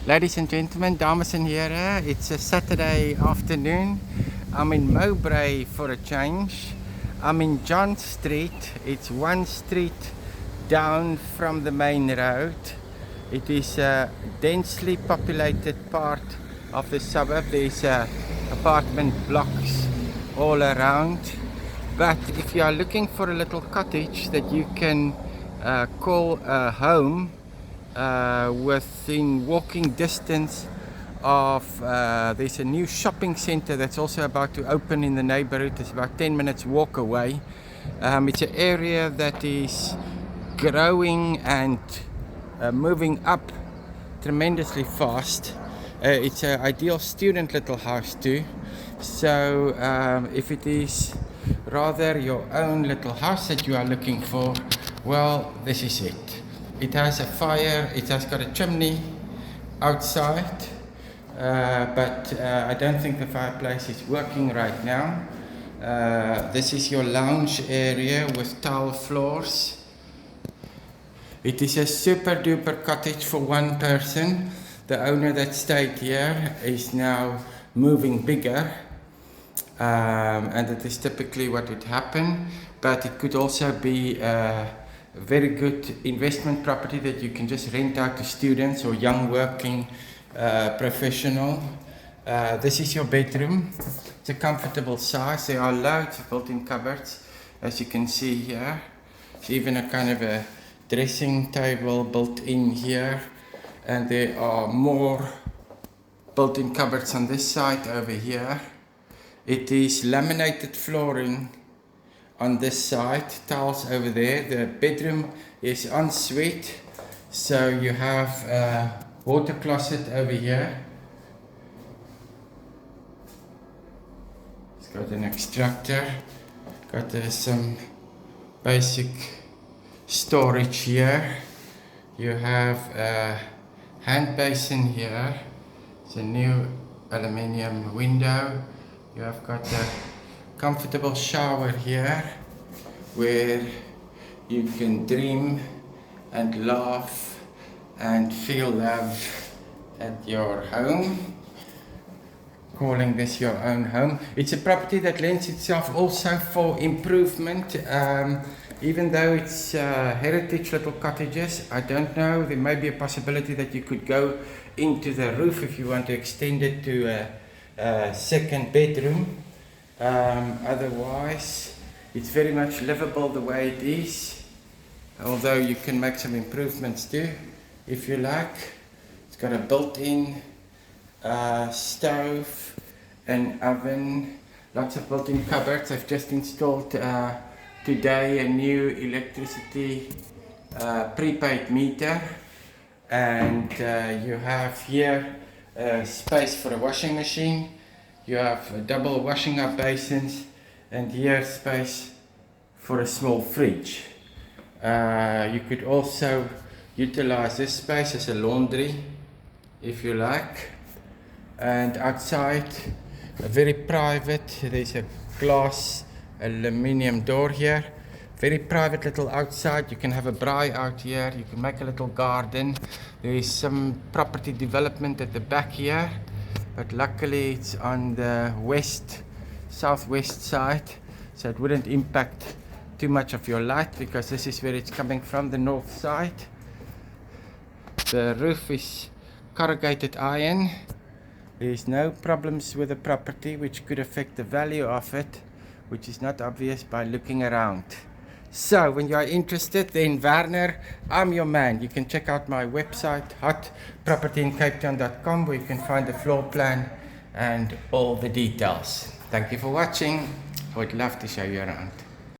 Ladies and gentlemen, dames en heren, it's a Saturday afternoon. I'm in Mowbray for a change. I'm in John Street. It's one street down from the main road. It is a densely populated part of the suburb. There's apartment blocks all around. But if you are looking for a little cottage that you can call a home, within walking distance of there's a new shopping center that's also about to open in the neighborhood. It's about 10 minutes walk away. It's an area that is growing and moving up tremendously fast. It's an ideal student little house too. So if it is rather your own little house that you are looking for, well, this is it. It has a fire, it has got a chimney outside, but I don't think the fireplace is working right now. This is your lounge area with tile floors. It is a super duper cottage for one person. The owner that stayed here is now moving bigger, and that is typically what would happen, but it could also be very good investment property that you can just rent out to students or young working professional. This is your bedroom. It's a comfortable size. There are loads of built-in cupboards, as you can see here. There's even a kind of a dressing table built in here, and there are more built-in cupboards on this side over here. It is laminated flooring on this side, tiles over there. The bedroom is ensuite, so you have a water closet over here. It's got an extractor, got some basic storage here. You have a hand basin here. It's a new aluminium window. You have got a comfortable shower here where you can dream and laugh and feel love at your home. Calling this your own home. It's a property that lends itself also for improvement. Even though it's heritage little cottages, I don't know, there may be a possibility that you could go into the roof if you want to extend it to a second bedroom. Otherwise, it's very much livable the way it is, although you can make some improvements too, if you like. It's got a built-in stove, an oven, lots of built-in cupboards. I've just installed today a new electricity prepaid meter, and you have here space for a washing machine. You have double washing up basins, and here space for a small fridge. You could also utilize this space as a laundry if you like. And outside, very private, there's a glass aluminium door here. Very private little outside. You can have a braai out here, you can make a little garden. There is some property development at the back here, but luckily it's on the southwest side, so it wouldn't impact too much of your light, because this is where it's coming from, the north side. The roof is corrugated iron. There's no problems with the property which could affect the value of it, which is not obvious by looking around. So when you are interested, then Werner, I'm your man. You can check out my website, hotpropertyinCapeTown.com, where you can find the floor plan and all the details. Thank you for watching. I would love to show you around.